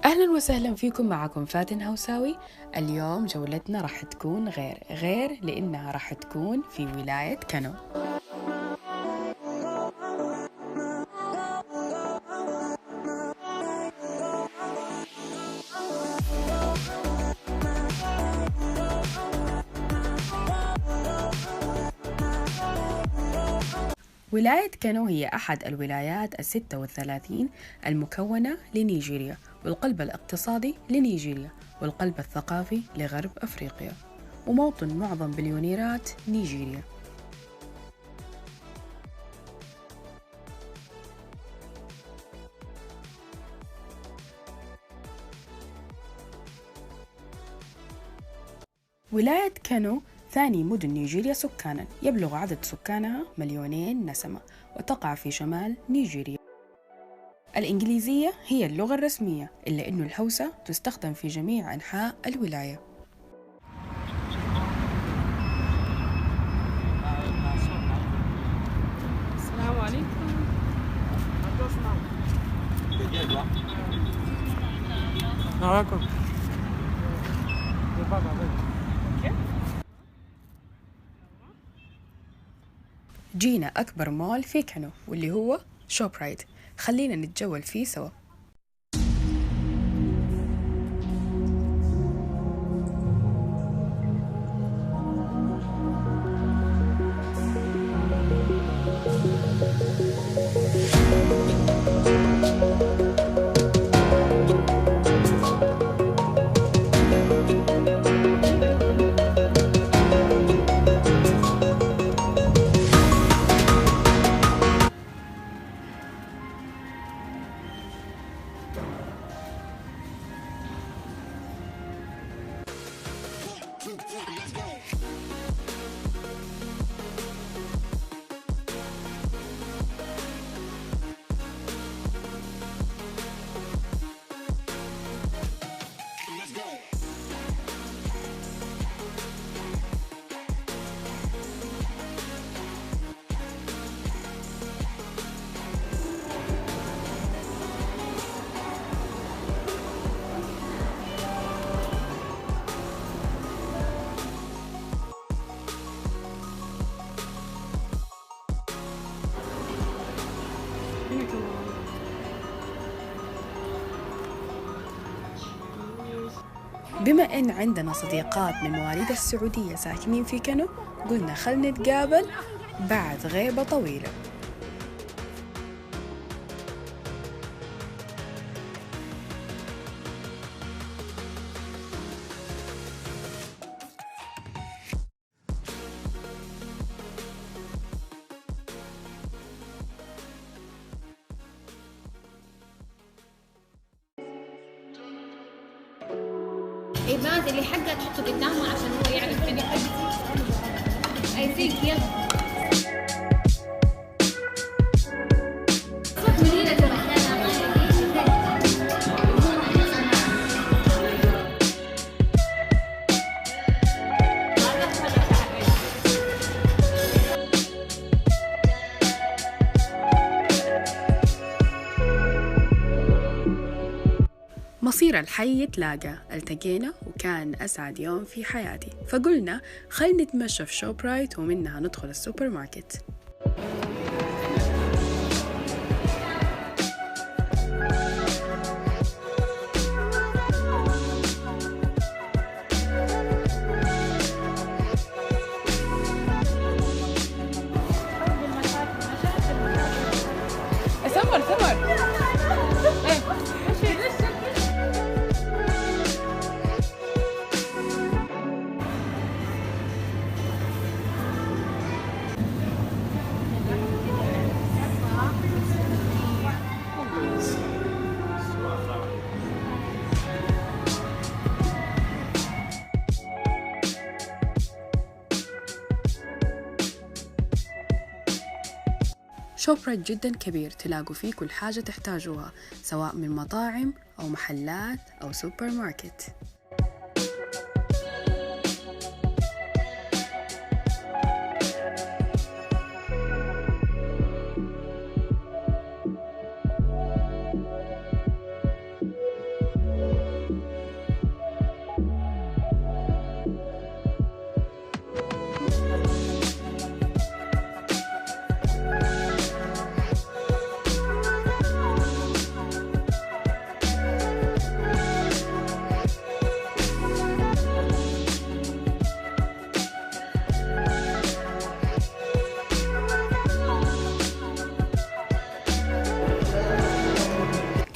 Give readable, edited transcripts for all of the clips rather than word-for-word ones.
أهلا وسهلا فيكم، معكم فاتن هوساوي. اليوم جولتنا راح تكون غير لأنها راح تكون في ولاية كانو. ولاية كانو هي أحد الولايات 36 المكونة لنيجيريا، والقلب الاقتصادي لنيجيريا، والقلب الثقافي لغرب أفريقيا، وموطن معظم بليونيرات نيجيريا. ولاية كانو ثاني مدن نيجيريا سكاناً، يبلغ عدد سكانها 2,000,000 نسمة، وتقع في شمال نيجيريا. الإنجليزية هي اللغة الرسمية، إلا أن الهوسة تستخدم في جميع أنحاء الولاية. السلام عليكم. جينا أكبر مول في كانو واللي هو شوبرايت، خلينا نتجول فيه سوا. بما أن عندنا صديقات من مواليد السعودية ساكنين في كانو، قلنا خلنا نتقابل بعد غيبة طويلة. إيباد اللي حقه تحطه قدامه عشان هو يعرف إني حقتي. I think يلا. صوت منيرة ترى. مصير الحي يتلاقى، التقينا وكان أسعد يوم في حياتي، فقلنا خلنا نتمشى في شوبرايت ومنها ندخل السوبر ماركت. سمر شوبرايت جدا كبير، تلاقوا فيه كل حاجة تحتاجوها، سواء من مطاعم أو محلات أو سوبر ماركت.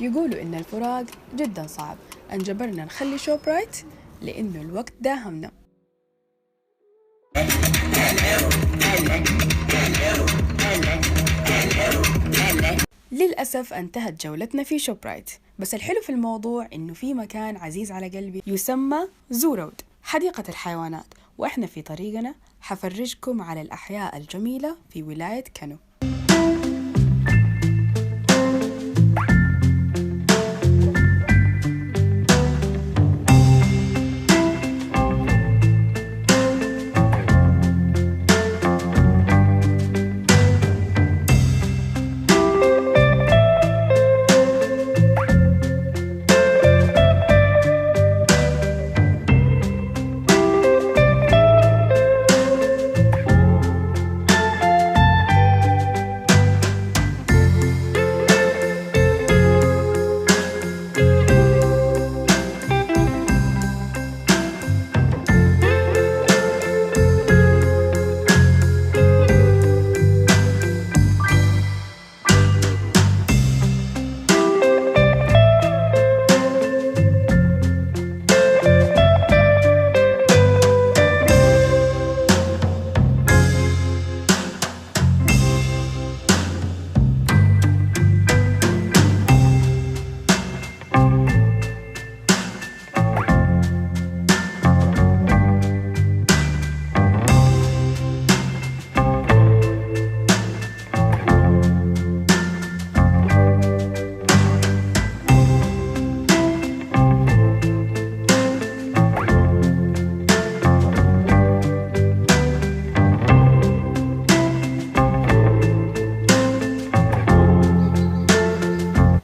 يقولوا إن الفراق جدا صعب، انجبرنا نخلي شوبرايت لأنه الوقت داهمنا. للأسف انتهت جولتنا في شوبرايت، بس الحلو في الموضوع إنه في مكان عزيز على قلبي يسمى زو رود، حديقة الحيوانات، وإحنا في طريقنا حفرجكم على الأحياء الجميلة في ولاية كانو.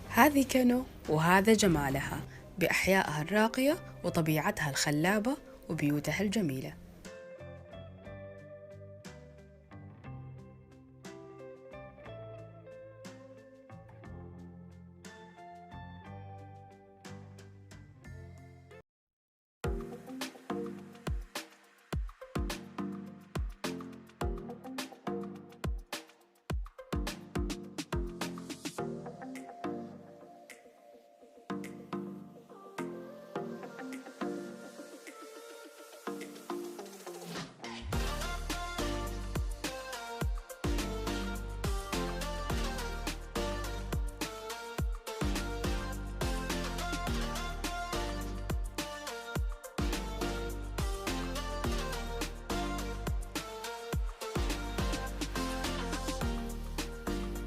هذه كانو وهذا جمالها بأحيائها الراقية وطبيعتها الخلابة وبيوتها الجميلة.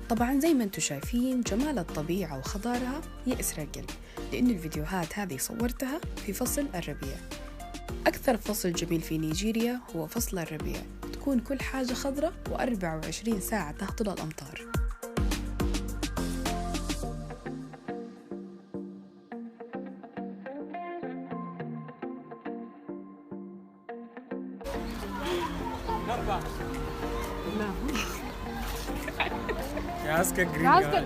طبعا زي ما انتم شايفين جمال الطبيعة وخضارها يأسر القلب، لأن الفيديوهات هذه صورتها في فصل الربيع. أكثر فصل جميل في نيجيريا هو فصل الربيع، تكون كل حاجة خضرة و24 ساعة تهطل الأمطار. Ask a green guy.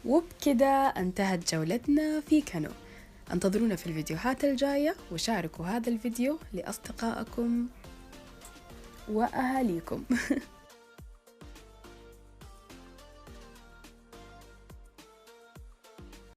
وبكده انتهت جولتنا في كانو. انتظرونا في الفيديوهات الجاية وشاركوا هذا الفيديو لأصدقائكم وأهاليكم.